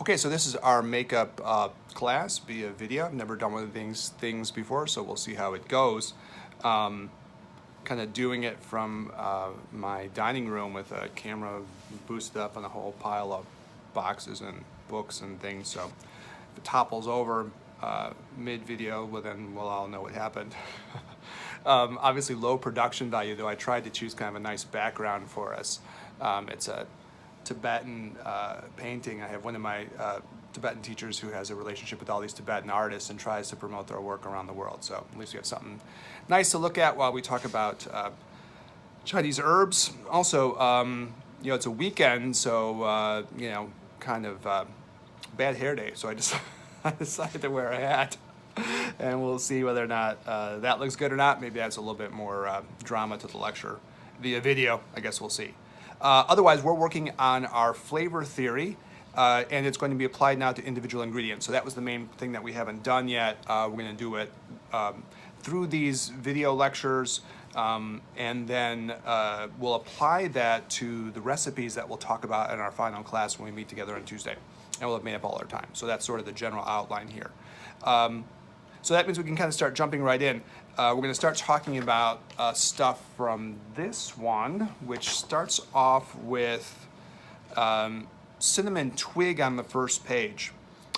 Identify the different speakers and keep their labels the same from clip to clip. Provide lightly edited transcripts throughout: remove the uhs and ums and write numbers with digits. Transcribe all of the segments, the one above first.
Speaker 1: Okay, so this is our makeup class via video. I've never done one of these things before, so we'll see how it goes. Kind of doing it from my dining room with a camera boosted up on a whole pile of boxes and books and things. So if it topples over mid-video, well then we'll all know what happened. Obviously low production value, though I tried to choose kind of a nice background for us. It's a Tibetan painting. I have one of my Tibetan teachers who has a relationship with all these Tibetan artists and tries to promote their work around the world. So at least we have something nice to look at while we talk about Chinese herbs. Also, you know, it's a weekend, so you know, kind of bad hair day. So I decided to wear a hat, and we'll see whether or not that looks good or not. Maybe adds a little bit more drama to the lecture via video. I guess we'll see. Otherwise, we're working on our flavor theory, and it's going to be applied now to individual ingredients. So that was the main thing that we haven't done yet. We're going to do it through these video lectures, and then we'll apply that to the recipes that we'll talk about in our final class when we meet together on Tuesday. And we'll have made up all our time. So that's sort of the general outline here. So that means we can kind of start jumping right in. We're going to start talking about stuff from this one, which starts off with cinnamon twig on the first page.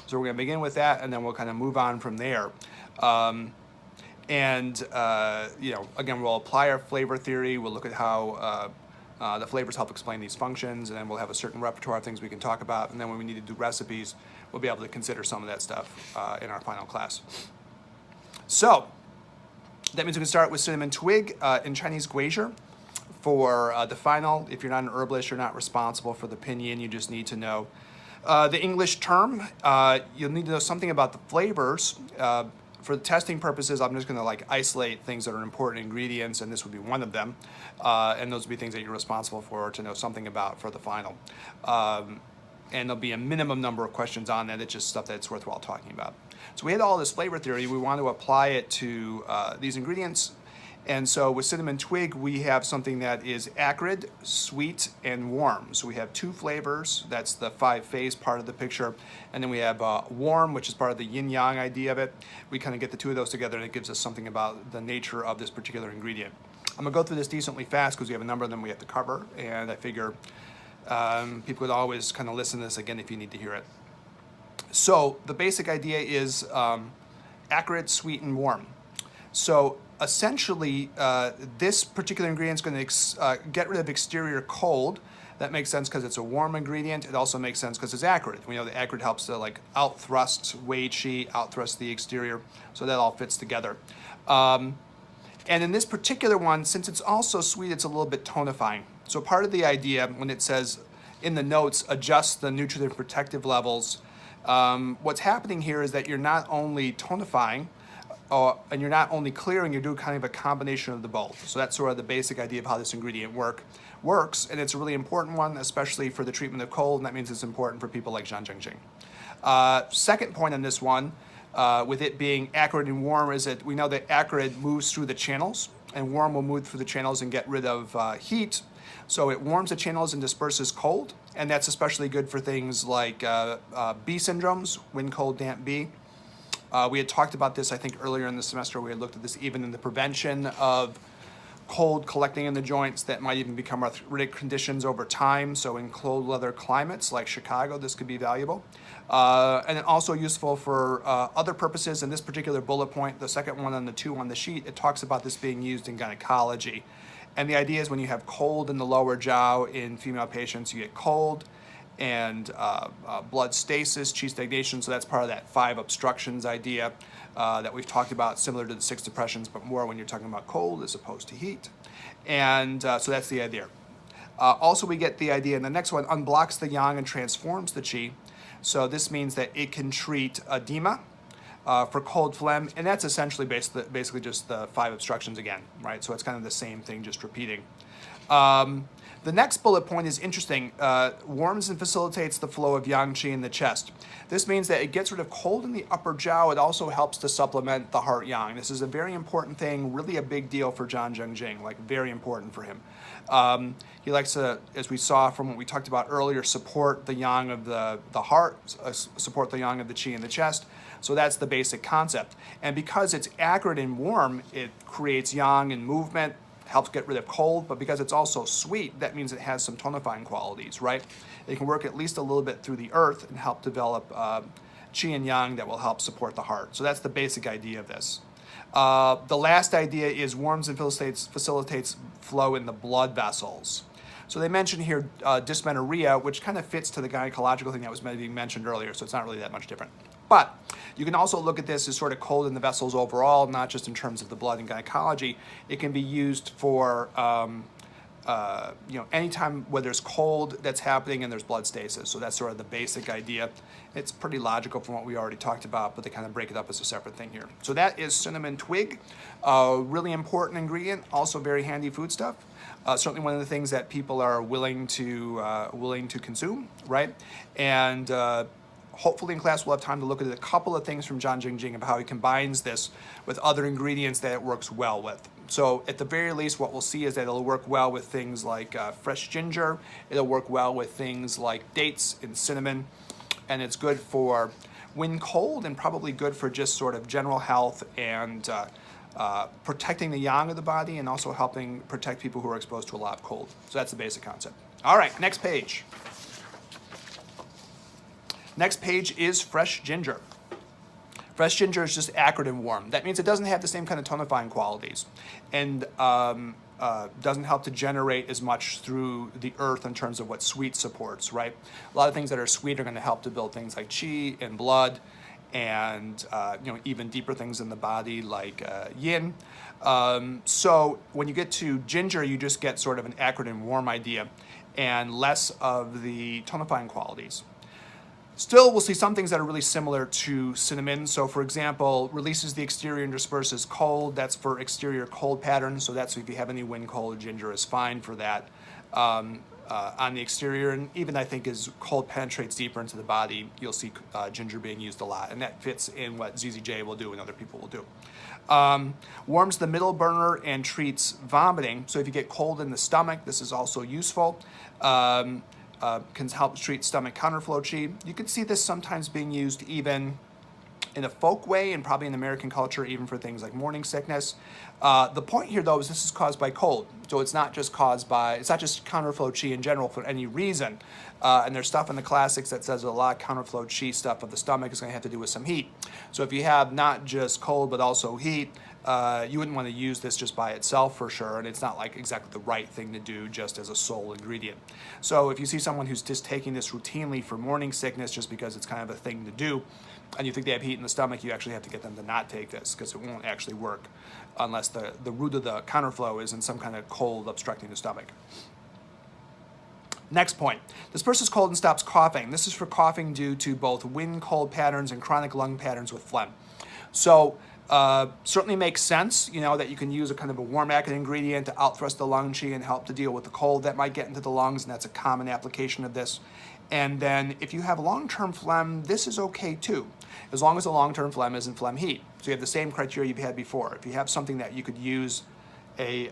Speaker 1: So we're going to begin with that, and then we'll kind of move on from there. You know, again, we'll apply our flavor theory. We'll look at how the flavors help explain these functions, and then we'll have a certain repertoire of things we can talk about. And then when we need to do recipes, we'll be able to consider some of that stuff in our final class. So that means we can start with cinnamon twig in Chinese guizhi. For the final, if you're not an herbalist, you're not responsible for the pinyin. You just need to know the English term. You'll need to know something about the flavors. For the testing purposes, I'm just going to like isolate things that are important ingredients, and this would be one of them. And those would be things that you're responsible for to know something about for the final. And there'll be a minimum number of questions on that. It's just stuff that's worthwhile talking about. So we had all this flavor theory. We want to apply it to these ingredients. And so with cinnamon twig, we have something that is acrid, sweet, and warm. So we have two flavors. That's the five-phase part of the picture. And then we have warm, which is part of the yin-yang idea of it. We kind of get the two of those together, and it gives us something about the nature of this particular ingredient. I'm going to go through this decently fast because we have a number of them we have to cover. And I figure people would always kind of listen to this again if you need to hear it. So the basic idea is acrid, sweet, and warm. So essentially, this particular ingredient is going to get rid of exterior cold. That makes sense because it's a warm ingredient. It also makes sense because it's acrid. We know the acrid helps to like out-thrust wei qi, out-thrust the exterior. So that all fits together. And in this particular one, since it's also sweet, it's a little bit tonifying. So part of the idea when it says in the notes, adjust the nutritive protective levels, what's happening here is that you're not only tonifying, and you're not only clearing, you're doing kind of a combination of the both. So that's sort of the basic idea of how this ingredient works, and it's a really important one, especially for the treatment of cold, and that means it's important for people like Zhan Zhengjing. Second point on this one, with it being acrid and warm, is that we know that acrid moves through the channels, and warm will move through the channels and get rid of heat. So it warms the channels and disperses cold, and that's especially good for things like bee syndromes, wind, cold, damp bee. We had talked about this, I think, earlier in the semester. We had looked at this even in the prevention of cold collecting in the joints that might even become arthritic conditions over time. So in cold weather climates like Chicago, this could be valuable. And then also useful for other purposes. In this particular bullet point, the second one on the two on the sheet, it talks about this being used in gynecology. And the idea is when you have cold in the lower jaw in female patients, you get cold and blood stasis, qi stagnation. So that's part of that 5 obstructions idea that we've talked about, similar to the 6 depressions, but more when you're talking about cold as opposed to heat. And so that's the idea. Also, we get the idea in the next one, unblocks the yang and transforms the qi. So this means that it can treat edema for cold phlegm, and that's essentially basically just the 5 obstructions again, right? So it's kind of the same thing, just repeating. The next bullet point is interesting. Warms and facilitates the flow of yang qi in the chest. This means that it gets rid of cold in the upper jaw. It also helps to supplement the heart yang. This is a very important thing, really a big deal for Zhan Zhengjing, like very important for him. He likes to, as we saw from what we talked about earlier, support the yang of the heart, support the yang of the qi in the chest. So that's the basic concept. And because it's acrid and warm, it creates yang and movement, helps get rid of cold, but because it's also sweet, that means it has some tonifying qualities, right? It can work at least a little bit through the earth and help develop qi and yang that will help support the heart. So that's the basic idea of this. The last idea is warms and facilitates flow in the blood vessels. So they mentioned here dysmenorrhea, which kind of fits to the gynecological thing that was being mentioned earlier, so it's not really that much different. But you can also look at this as sort of cold in the vessels overall, not just in terms of the blood and gynecology. It can be used for anytime where there's cold that's happening and there's blood stasis. So that's sort of the basic idea. It's pretty logical from what we already talked about, but they kind of break it up as a separate thing here. So that is cinnamon twig, really important ingredient, also very handy foodstuff. Certainly one of the things that people are willing to consume, right? And hopefully in class we'll have time to look at a couple of things from Zhan Jingjing of how he combines this with other ingredients that it works well with. So at the very least, what we'll see is that it'll work well with things like fresh ginger. It'll work well with things like dates and cinnamon. And it's good for when cold and probably good for just sort of general health and protecting the yang of the body and also helping protect people who are exposed to a lot of cold. So that's the basic concept. All right, next page. Next page is fresh ginger. Fresh ginger is just acrid and warm. That means it doesn't have the same kind of tonifying qualities and doesn't help to generate as much through the earth in terms of what sweet supports, right? A lot of things that are sweet are going to help to build things like qi and blood and even deeper things in the body like yin. So when you get to ginger, you just get sort of an acrid and warm idea and less of the tonifying qualities. Still, we'll see some things that are really similar to cinnamon. So for example, releases the exterior and disperses cold. That's for exterior cold patterns. So that's if you have any wind cold, ginger is fine for that on the exterior. And even I think as cold penetrates deeper into the body, you'll see ginger being used a lot. And that fits in what ZZJ will do and other people will do. Warms the middle burner and treats vomiting. So if you get cold in the stomach, this is also useful. Can help treat stomach counterflow qi. You can see this sometimes being used even in a folk way and probably in American culture, even for things like morning sickness. The point here, though, is this is caused by cold. So it's not just it's not just counterflow qi in general for any reason. And there's stuff in the classics that says a lot of counterflow qi stuff of the stomach is going to have to do with some heat. So if you have not just cold, but also heat, you wouldn't want to use this just by itself for sure, and it's not like exactly the right thing to do just as a sole ingredient. So if you see someone who's just taking this routinely for morning sickness just because it's kind of a thing to do, and you think they have heat in the stomach, you actually have to get them to not take this because it won't actually work unless the root of the counterflow is in some kind of cold obstructing the stomach. Next point, this person's cold and stops coughing. This is for coughing due to both wind cold patterns and chronic lung patterns with phlegm. So certainly makes sense, that you can use a kind of a warm acid ingredient to outthrust the lung qi and help to deal with the cold that might get into the lungs, and that's a common application of this. And then if you have long-term phlegm, this is okay too, as long as the long-term phlegm isn't phlegm heat. So you have the same criteria you've had before. If you have something that you could use a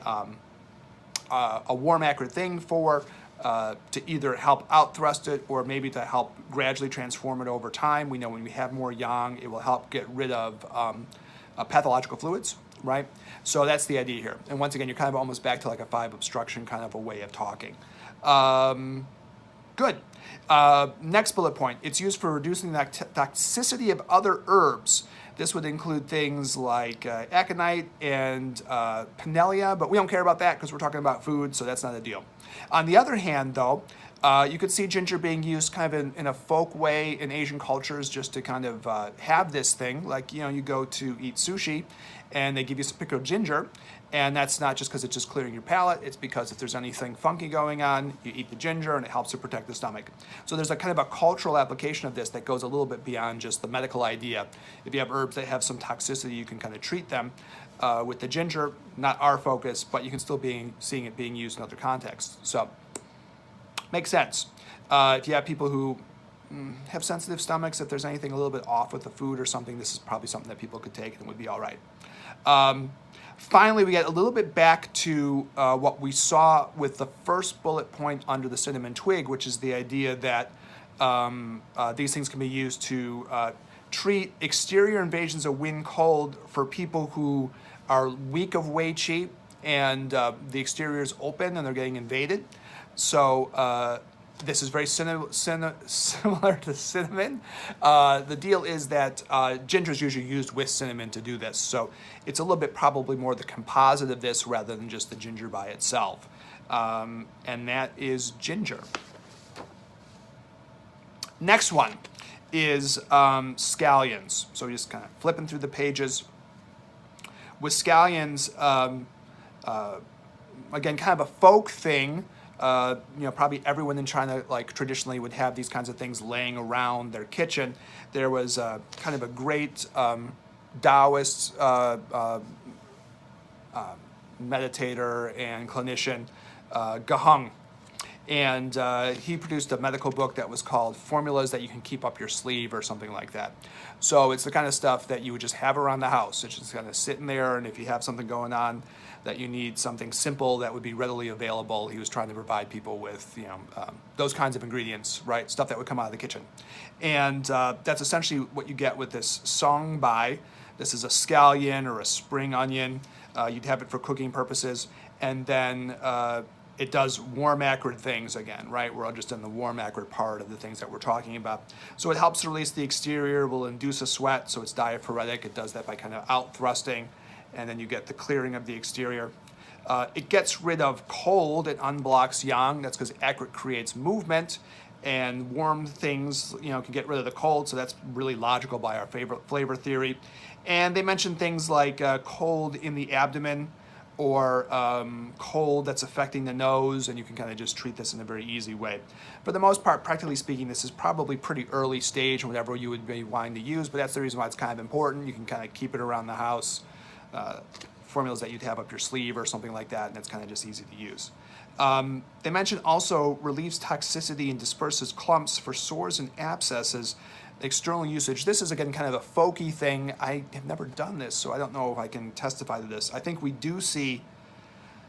Speaker 1: warm acrid thing for, to either help outthrust it or maybe to help gradually transform it over time. We know when we have more yang, it will help get rid of pathological fluids, right? So that's the idea here. And once again, you're kind of almost back to like a 5 obstruction kind of a way of talking. Good. Next bullet point, it's used for reducing the toxicity of other herbs. This would include things like aconite and pinelia, but we don't care about that because we're talking about food, so that's not a deal. On the other hand, though, you could see ginger being used kind of in a folk way in Asian cultures just to kind of have this thing. Like, you go to eat sushi and they give you some pickled ginger, and that's not just because it's just clearing your palate. It's because if there's anything funky going on, you eat the ginger and it helps to protect the stomach. So there's a kind of a cultural application of this that goes a little bit beyond just the medical idea. If you have herbs that have some toxicity, you can kind of treat them with the ginger. Not our focus, but you can still be seeing it being used in other contexts. So makes sense. If you have people who have sensitive stomachs, if there's anything a little bit off with the food or something, this is probably something that people could take and it would be all right. Finally, we get a little bit back to what we saw with the first bullet point under the cinnamon twig, which is the idea that these things can be used to treat exterior invasions of wind cold for people who are weak of Wei Qi and the exterior is open and they're getting invaded. So this is very similar to cinnamon. The deal is that ginger is usually used with cinnamon to do this. So it's a little bit probably more the composite of this rather than just the ginger by itself. And that is ginger. Next one is scallions. So just kind of flipping through the pages. With scallions, again, kind of a folk thing. Probably everyone in China, like traditionally, would have these kinds of things laying around their kitchen. There was kind of a great Taoist meditator and clinician, Gaheng, and he produced a medical book that was called Formulas That You Can Keep Up Your Sleeve or something like that. So it's the kind of stuff that you would just have around the house. It's just kind of sitting there, and if you have something going on that you need something simple that would be readily available, he was trying to provide people with those kinds of ingredients, right? Stuff that would come out of the kitchen. And that's essentially what you get with this song bai. This is a scallion or a spring onion. You'd have it for cooking purposes. And then it does warm acrid things again, right? We're all just in the warm acrid part of the things that we're talking about. So it helps to release the exterior, will induce a sweat, so it's diaphoretic. It does that by kind of out thrusting, and then you get the clearing of the exterior. It gets rid of cold, it unblocks yang. That's because acrid creates movement, and warm things, can get rid of the cold, so that's really logical by our flavor theory. And they mention things like cold in the abdomen, or cold that's affecting the nose, and you can kind of just treat this in a very easy way. For the most part, practically speaking, this is probably pretty early stage, whatever you would be wanting to use, but that's the reason why it's kind of important. You can kind of keep it around the house, formulas that you'd have up your sleeve or something like that, and it's kind of just easy to use. They mention also relieves toxicity and disperses clumps for sores and abscesses. External usage. This is, again, kind of a folky thing. I have never done this, so I don't know if I can testify to this. I think we do see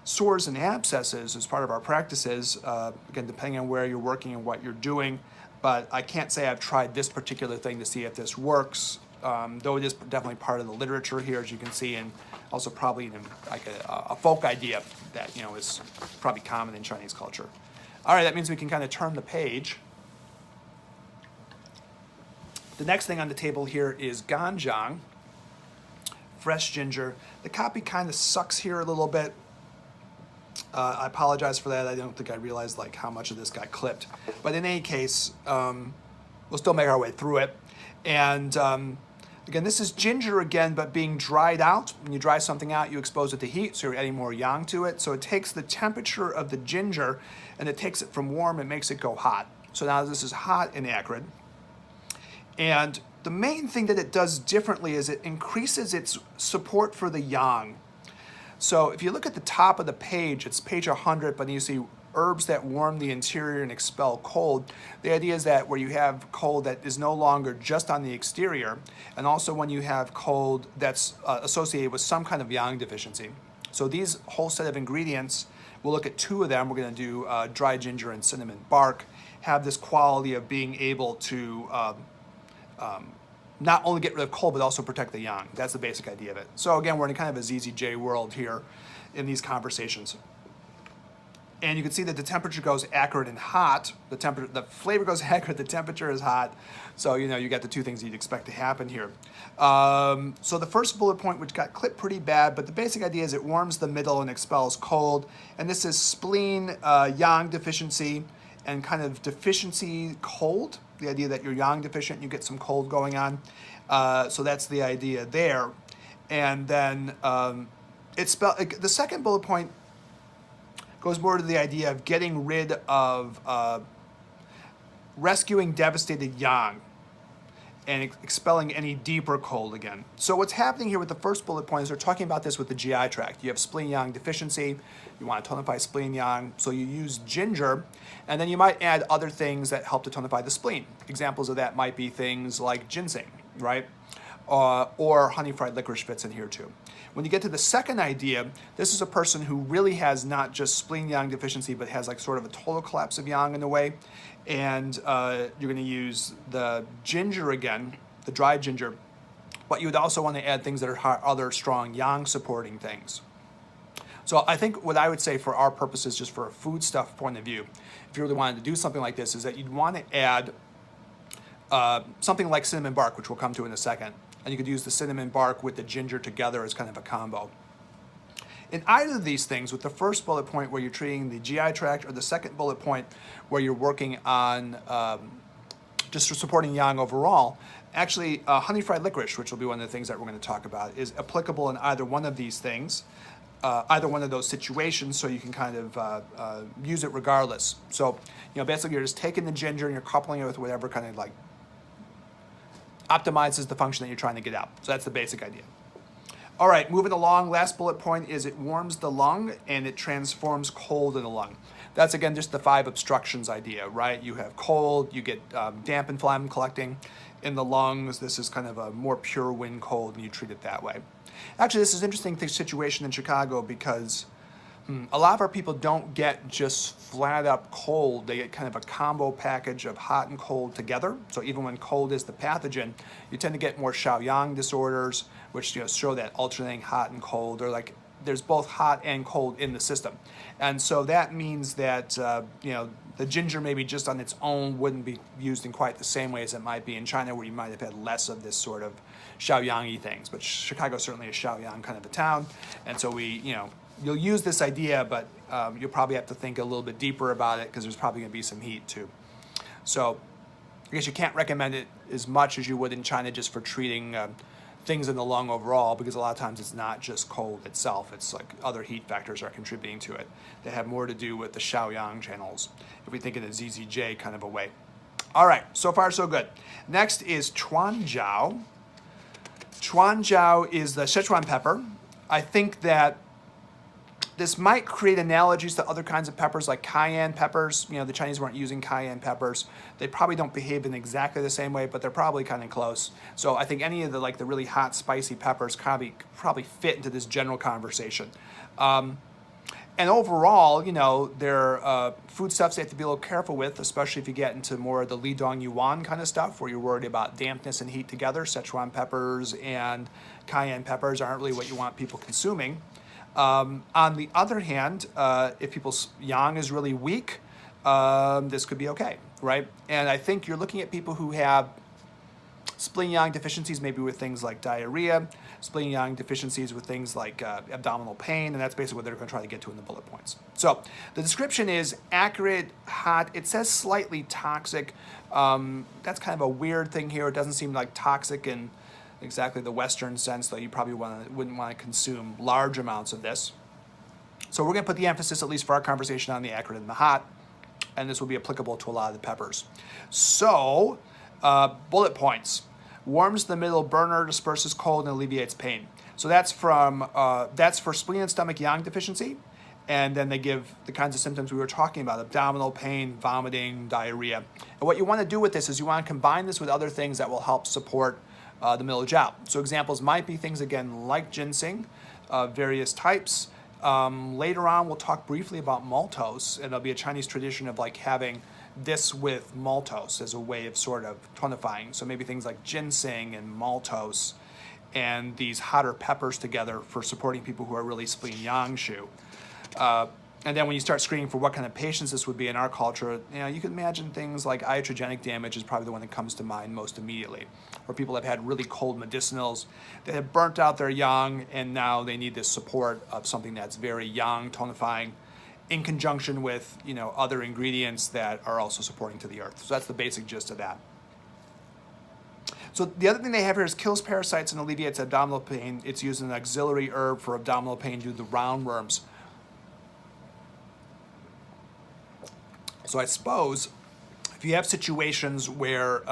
Speaker 1: sores and abscesses as part of our practices, again, depending on where you're working and what you're doing, but I can't say I've tried this particular thing to see if this works, though it is definitely part of the literature here, as you can see, and also probably like a folk idea that, is probably common in Chinese culture. All right, that means we can kind of turn the page. The next thing on the table here is ganjiang, fresh ginger. The copy kind of sucks here a little bit. I apologize for that. I don't think I realized how much of this got clipped. But in any case, we'll still make our way through it. And again, this is ginger again, but being dried out. When you dry something out, you expose it to heat, so you're adding more yang to it. So it takes the temperature of the ginger, and it takes it from warm and makes it go hot. So now this is hot and acrid. And the main thing that it does differently is it increases its support for the yang. So if you look at the top of the page, it's page 100, but you see herbs that warm the interior and expel cold. The idea is that where you have cold that is no longer just on the exterior, and also when you have cold that's associated with some kind of yang deficiency. So these whole set of ingredients, we'll look at two of them. We're going to do dry ginger and cinnamon bark, have this quality of being able to not only get rid of cold, but also protect the yang. That's the basic idea of it. So again, we're in kind of a ZZJ world here in these conversations. And you can see that the temperature goes acrid and hot. The flavor goes acrid, the temperature is hot. So, you got the two things you'd expect to happen here. So the first bullet point, which got clipped pretty bad, but the basic idea is it warms the middle and expels cold. And this is spleen, yang deficiency, and kind of deficiency cold. The idea that you're yang deficient, you get some cold going on. So that's the idea there. And then the second bullet point goes more to the idea of getting rid of rescuing devastated yang and expelling any deeper cold again. So what's happening here with the first bullet point is they're talking about this with the GI tract. You have spleen yang deficiency, you want to tonify spleen yang, so you use ginger, and then you might add other things that help to tonify the spleen. Examples of that might be things like ginseng, right? or honey fried licorice fits in here too. When you get to the second idea, this is a person who really has not just spleen yang deficiency, but has like sort of a total collapse of yang in a way. And you're going to use the ginger again, the dried ginger, but you would also want to add things that are other strong yang supporting things. So I think what I would say for our purposes, just for a food stuff point of view, if you really wanted to do something like this, is that you'd want to add something like cinnamon bark, which we'll come to in a second. And you could use the cinnamon bark with the ginger together as kind of a combo. In either of these things, with the first bullet point where you're treating the GI tract, or the second bullet point where you're working on just supporting yang overall, actually honey fried licorice, which will be one of the things that we're going to talk about, is applicable in either one of these things, either one of those situations, so you can kind of use it regardless. So, basically you're just taking the ginger and you're coupling it with whatever kind of like optimizes the function that you're trying to get out. So that's the basic idea. All right, moving along, last bullet point is it warms the lung and it transforms cold in the lung. That's, again, just the 5 obstructions idea, right? You have cold, you get damp and phlegm collecting in the lungs. This is kind of a more pure wind cold, and you treat it that way. Actually, this is an interesting situation in Chicago because a lot of our people don't get just flat up cold. They get kind of a combo package of hot and cold together. So even when cold is the pathogen, you tend to get more Xiaoyang disorders, which show that alternating hot and cold, or like there's both hot and cold in the system. And so that means that the ginger maybe just on its own wouldn't be used in quite the same way as it might be in China, where you might have had less of this sort of Xiaoyang-y things. But Chicago is certainly a Xiaoyang kind of a town, and so you'll use this idea, but you'll probably have to think a little bit deeper about it because there's probably going to be some heat too. So I guess you can't recommend it as much as you would in China just for treating things in the lung overall, because a lot of times it's not just cold itself. It's like other heat factors are contributing to it. They have more to do with the Xiaoyang channels, if we think in a ZZJ kind of a way. All right, so far so good. Next is Chuanjiao. Chuanjiao is the Sichuan pepper. I think that this might create analogies to other kinds of peppers like cayenne peppers. The Chinese weren't using cayenne peppers. They probably don't behave in exactly the same way, but they're probably kind of close. So I think any of the really hot, spicy peppers probably fit into this general conversation. And overall, they're foodstuffs you have to be a little careful with, especially if you get into more of the Lidong Yuan kind of stuff, where you're worried about dampness and heat together. Sichuan peppers and cayenne peppers aren't really what you want people consuming. On the other hand, if people's yang is really weak, this could be okay, right? And I think you're looking at people who have spleen yang deficiencies, maybe with things like diarrhea, spleen yang deficiencies with things like abdominal pain, and that's basically what they're going to try to get to in the bullet points. So the description is accurate, hot. It says slightly toxic. That's kind of a weird thing here. It doesn't seem like toxic in exactly the Western sense, though you probably wouldn't want to consume large amounts of this. So we're going to put the emphasis, at least for our conversation, on the accurate and the hot, and this will be applicable to a lot of the peppers. So, bullet points. Warms the middle burner, disperses cold, and alleviates pain. So that's for spleen and stomach yang deficiency, and then they give the kinds of symptoms we were talking about: abdominal pain, vomiting, diarrhea. And what you want to do with this is you want to combine this with other things that will help support the middle jiao. So examples might be things, again, like ginseng, various types. Later on, we'll talk briefly about maltose, and there'll be a Chinese tradition of like having this with maltose as a way of sort of tonifying. So maybe things like ginseng and maltose and these hotter peppers together for supporting people who are really spleen yang shu. And then when you start screening for what kind of patients this would be in our culture, you can imagine things like iatrogenic damage is probably the one that comes to mind most immediately, where people have had really cold medicinals that have burnt out their yang, and now they need this support of something that's very yang tonifying in conjunction with other ingredients that are also supporting to the earth. So that's the basic gist of that. So the other thing they have here is kills parasites and alleviates abdominal pain. It's used as an auxiliary herb for abdominal pain due to the roundworms. So I suppose if you have situations where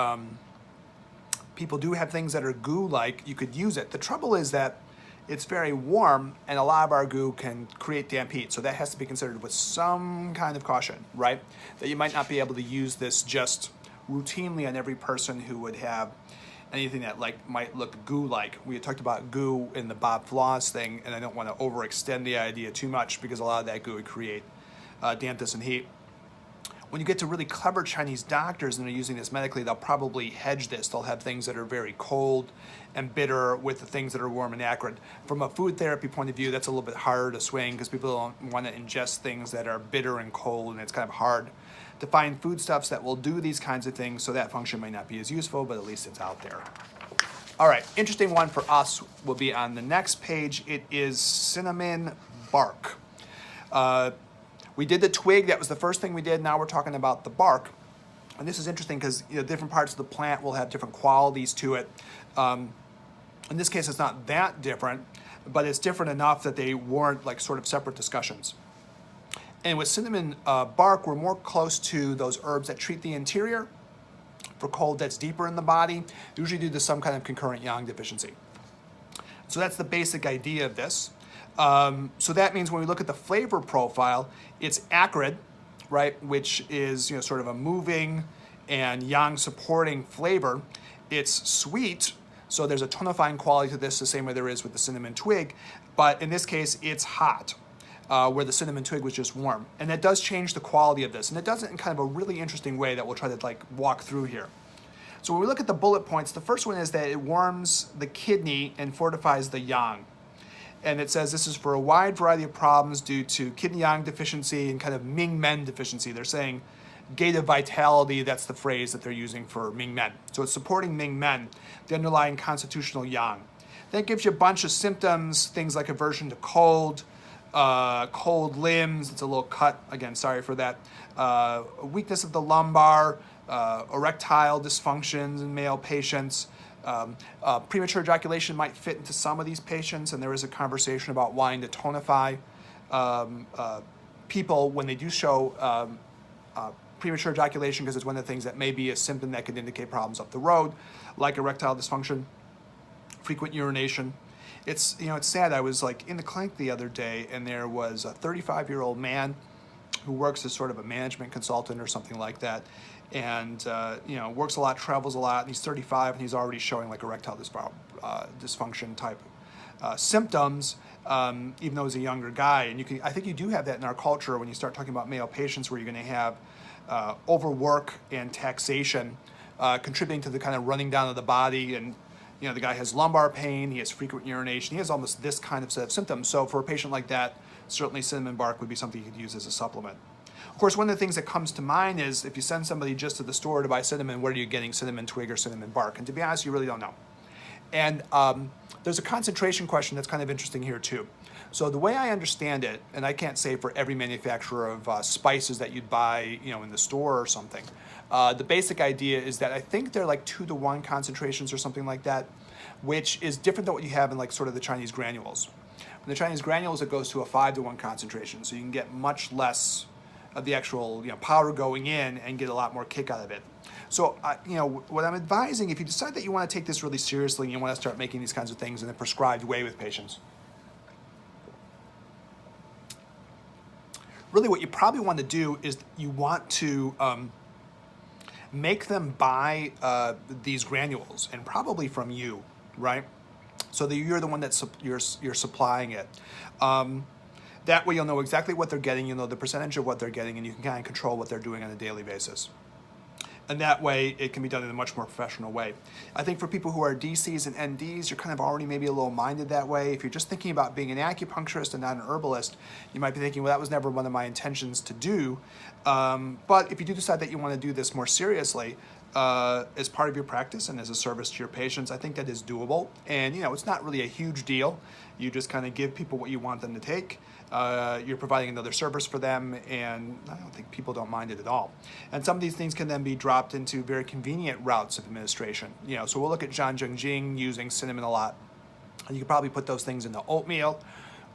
Speaker 1: people do have things that are goo-like, you could use it. The trouble is that it's very warm, and a lot of our goo can create damp heat. So that has to be considered with some kind of caution, right? That you might not be able to use this just routinely on every person who would have anything that might look goo-like. We had talked about goo in the Bob Floss thing, and I don't want to overextend the idea too much because a lot of that goo would create dampness and heat. When you get to really clever Chinese doctors and they're using this medically, they'll probably hedge this. They'll have things that are very cold and bitter with the things that are warm and acrid. From a food therapy point of view, that's a little bit harder to swing because people don't want to ingest things that are bitter and cold, and it's kind of hard to find foodstuffs that will do these kinds of things, so that function may not be as useful, but at least it's out there. All right, interesting one for us will be on the next page. It is cinnamon bark. We did the twig, that was the first thing we did. Now we're talking about the bark. And this is interesting because different parts of the plant will have different qualities to it. In this case, it's not that different, but it's different enough that they warrant like sort of separate discussions. And with cinnamon bark, we're more close to those herbs that treat the interior for cold that's deeper in the body, usually due to some kind of concurrent yang deficiency. So that's the basic idea of this. So that means when we look at the flavor profile, it's acrid, right, which is sort of a moving and yang supporting flavor. It's sweet, so there's a tonifying quality to this the same way there is with the cinnamon twig, but in this case it's hot, where the cinnamon twig was just warm. And that does change the quality of this, and it does it in kind of a really interesting way that we'll try to walk through here. So when we look at the bullet points, the first one is that it warms the kidney and fortifies the yang. And it says this is for a wide variety of problems due to kidney yang deficiency and kind of Ming Men deficiency. They're saying gate of vitality, that's the phrase that they're using for Ming Men. So it's supporting Ming Men, the underlying constitutional yang. Then it gives you a bunch of symptoms, things like aversion to cold, cold limbs, it's a little cut, again, sorry for that, weakness of the lumbar, erectile dysfunctions in male patients. Premature ejaculation might fit into some of these patients, and there is a conversation about wanting to tonify people when they do show premature ejaculation, because it's one of the things that may be a symptom that could indicate problems up the road, like erectile dysfunction, frequent urination. It's it's sad. I was in the clinic the other day, and there was a 35-year-old man who works as sort of a management consultant or something like that, and works a lot, travels a lot, and he's 35 and he's already showing erectile dysfunction type symptoms, even though he's a younger guy. And I think you do have that in our culture when you start talking about male patients, where you're going to have overwork and taxation contributing to the kind of running down of the body. And the guy has lumbar pain, he has frequent urination, he has almost this kind of set of symptoms. So for a patient like that, certainly cinnamon bark would be something you could use as a supplement. Of course, one of the things that comes to mind is if you send somebody just to the store to buy cinnamon, what are you getting, cinnamon twig or cinnamon bark? And to be honest, you really don't know. And there's a concentration question that's kind of interesting here too. So the way I understand it, and I can't say for every manufacturer of spices that you'd buy in the store or something, the basic idea is that I think they're 2-to-1 concentrations or something like that, which is different than what you have in sort of the Chinese granules. In the Chinese granules, it goes to a 5-to-1 concentration, so you can get much less of the actual powder going in and get a lot more kick out of it. So what I'm advising, if you decide that you want to take this really seriously and you want to start making these kinds of things in a prescribed way with patients, really what you probably want to do is you want to make them buy these granules, and probably from you, right? So that you're the one that's you're supplying it. That way you'll know exactly what they're getting, you'll know the percentage of what they're getting, and you can kind of control what they're doing on a daily basis. And that way it can be done in a much more professional way. I think for people who are DCs and NDs, you're kind of already maybe a little minded that way. If you're just thinking about being an acupuncturist and not an herbalist, you might be thinking, well, that was never one of my intentions to do. But if you do decide that you want to do this more seriously, as part of your practice and as a service to your patients, I think that is doable. And it's not really a huge deal. You just kind of give people what you want them to take. You're providing another service for them, and I don't think people don't mind it at all. And some of these things can then be dropped into very convenient routes of administration. So we'll look at Zhan Zhengjing using cinnamon a lot. You could probably put those things in the oatmeal,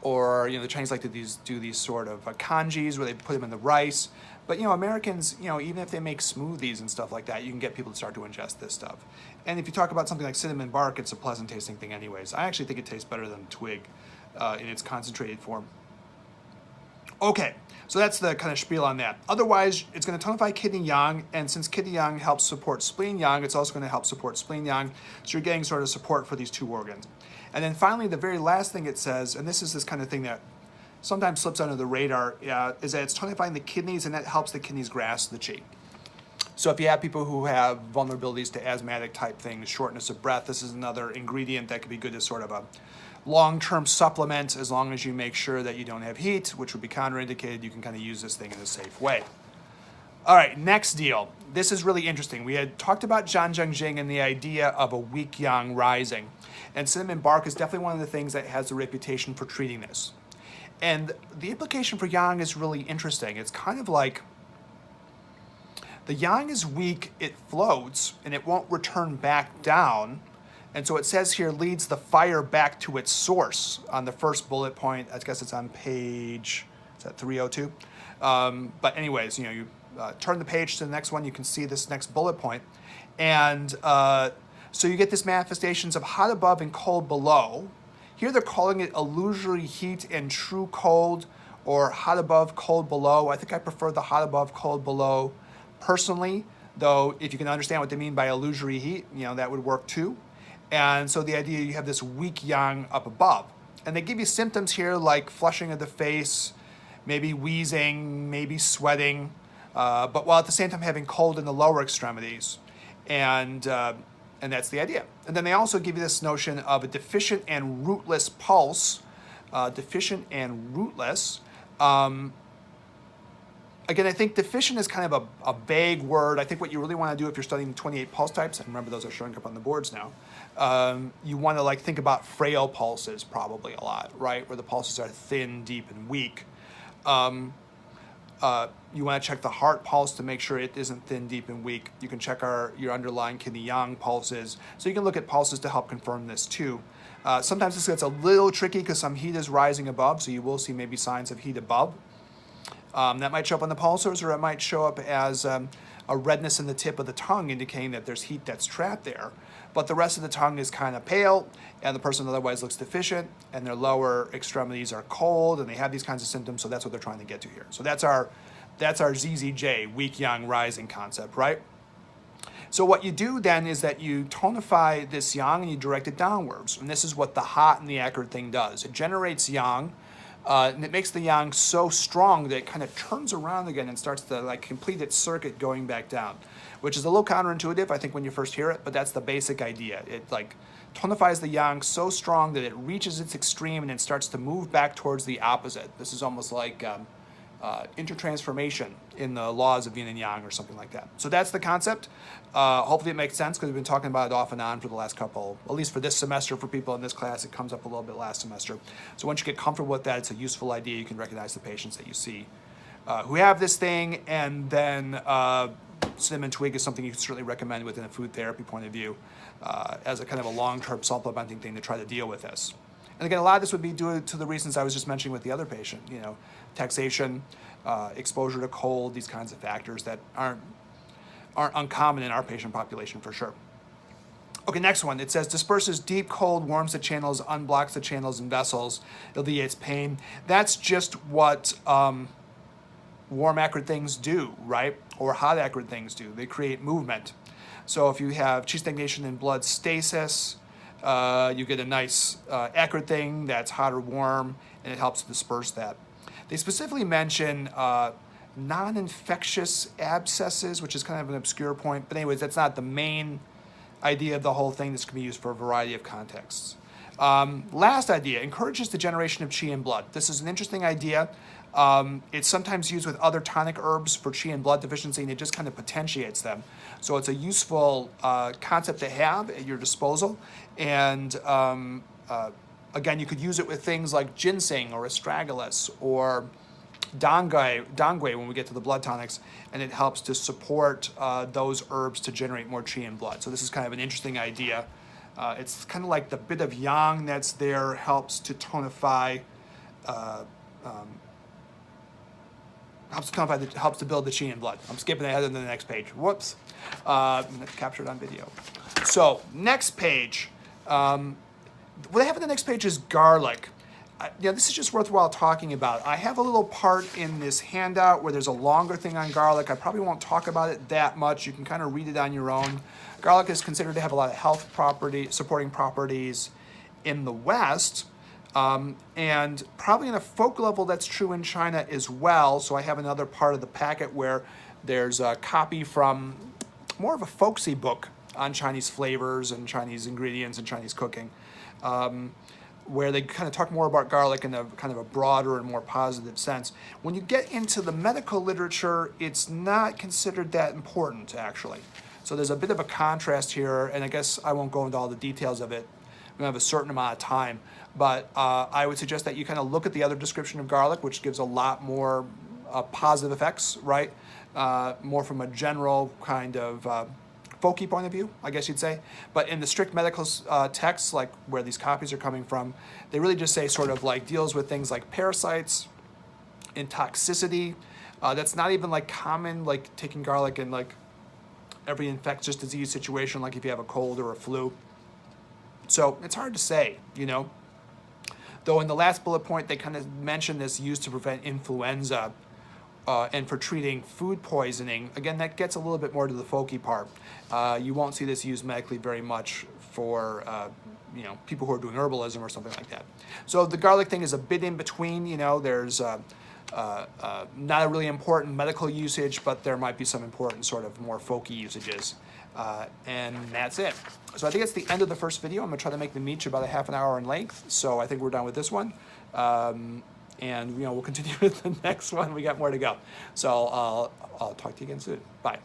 Speaker 1: or the Chinese like to do these sort of kanjis where they put them in the rice. But Americans, even if they make smoothies and stuff like that, you can get people to start to ingest this stuff. And if you talk about something like cinnamon bark, it's a pleasant tasting thing anyways. I actually think it tastes better than twig in its concentrated form. Okay, so that's the kind of spiel on that. Otherwise, it's going to tonify kidney yang, and since kidney yang helps support spleen yang, it's also going to help support spleen yang, so you're getting sort of support for these two organs. And then finally, the very last thing it says, and this is this kind of thing that sometimes slips under the radar, is that it's tonifying the kidneys, and that helps the kidneys grasp the qi. So if you have people who have vulnerabilities to asthmatic type things, shortness of breath, this is another ingredient that could be good as sort of a long-term supplement, as long as you make sure that you don't have heat, which would be contraindicated. You can kind of use this thing in a safe way. All right, next deal. This is really interesting. We had talked about Zhanjiang Jing and the idea of a weak yang rising. And cinnamon bark is definitely one of the things that has a reputation for treating this. And the implication for yang is really interesting. It's kind of like the yang is weak, it floats, and it won't return back down. And so it says here, leads the fire back to its source on the first bullet point. I guess it's on page, is that 302? But anyways, you turn the page to the next one, you can see this next bullet point. And so you get this manifestations of hot above and cold below. Here they're calling it illusory heat and true cold, or hot above, cold below. I think I prefer the hot above, cold below personally, though if you can understand what they mean by illusory heat, that would work too. And so the idea, you have this weak yang up above. And they give you symptoms here like flushing of the face, maybe wheezing, maybe sweating, but while at the same time having cold in the lower extremities. And that's the idea. And then they also give you this notion of a deficient and rootless pulse. Deficient and rootless. Again, I think deficient is kind of a vague word. I think what you really want to do if you're studying 28 pulse types, and remember those are showing up on the boards now, you want to think about frail pulses probably a lot, right? Where the pulses are thin, deep, and weak. You want to check the heart pulse to make sure it isn't thin, deep, and weak. You can check your underlying kidney yang pulses. So you can look at pulses to help confirm this too. Sometimes this gets a little tricky because some heat is rising above, so you will see maybe signs of heat above. That might show up on the pulsars, or it might show up as a redness in the tip of the tongue, indicating that there's heat that's trapped there. But the rest of the tongue is kind of pale, and the person otherwise looks deficient, and their lower extremities are cold, and they have these kinds of symptoms, so that's what they're trying to get to here. So that's our ZZJ, weak yang rising concept, right? So what you do then is that you tonify this yang and you direct it downwards. And this is what the hot and the acrid thing does. It generates yang, and it makes the yang so strong that it kind of turns around again and starts to complete its circuit going back down, which is a little counterintuitive, I think, when you first hear it, but that's the basic idea. It tonifies the yang so strong that it reaches its extreme and it starts to move back towards the opposite. This is almost like intertransformation in the laws of yin and yang or something like that. So that's the concept. Hopefully it makes sense, because we've been talking about it off and on for the last couple, at least for this semester for people in this class. It comes up a little bit last semester. So once you get comfortable with that, it's a useful idea. You can recognize the patients that you see who have this thing, and then cinnamon twig is something you can certainly recommend within a food therapy point of view as a kind of a long-term supplementing thing to try to deal with this. And again, a lot of this would be due to the reasons I was just mentioning with the other patient, taxation, exposure to cold, these kinds of factors that aren't uncommon in our patient population for sure. Okay, next one. It says disperses deep cold, warms the channels, unblocks the channels and vessels, alleviates pain. That's just what warm acrid things do, right? Or hot acrid things do. They create movement. So if you have chi stagnation and blood stasis, you get a nice acrid thing that's hot or warm, and it helps disperse that. They specifically mention non-infectious abscesses, which is kind of an obscure point. But anyways, that's not the main idea of the whole thing. This can be used for a variety of contexts. Last idea, encourages the generation of qi and blood. This is an interesting idea. It's sometimes used with other tonic herbs for qi and blood deficiency, and it just kind of potentiates them. So it's a useful concept to have at your disposal. And again, you could use it with things like ginseng or astragalus or dongui when we get to the blood tonics, and it helps to support those herbs to generate more qi and blood. So this is kind of an interesting idea. It's kind of like the bit of yang that's there helps to tonify, helps to build the qi and blood. I'm skipping ahead to the next page. Whoops, captured on video. So next page. What I have on the next page is garlic. this is just worthwhile talking about. I have a little part in this handout where there's a longer thing on garlic. I probably won't talk about it that much. You can kind of read it on your own. Garlic is considered to have a lot of health supporting properties in the West, and probably on a folk level that's true in China as well. So I have another part of the packet where there's a copy from more of a folksy book on Chinese flavors and Chinese ingredients and Chinese cooking, where they kind of talk more about garlic in a kind of a broader and more positive sense. When you get into the medical literature, it's not considered that important, actually. So there's a bit of a contrast here, and I guess I won't go into all the details of it. We have a certain amount of time, but I would suggest that you kind of look at the other description of garlic, which gives a lot more positive effects, right? More from a general kind of folky point of view, I guess you'd say. But in the strict medical texts, like where these copies are coming from, they really just say sort of like deals with things like parasites and toxicity. That's not even like common, like taking garlic in like every infectious disease situation, like if you have a cold or a flu. So it's hard to say, you know. Though in the last bullet point, they kind of mention this used to prevent influenza and for treating food poisoning. Again, that gets a little bit more to the folky part. You won't see this used medically very much for you know, people who are doing herbalism or something like that. So the garlic thing is a bit in between. You know, there's not a really important medical usage, but there might be some important sort of more folky usages. And that's it. So I think it's the end of the first video. I'm gonna try to make the meat about a half an hour in length. So I think we're done with this one. And you know, we'll continue with the next one. We got more to go. So I'll talk to you again soon. Bye.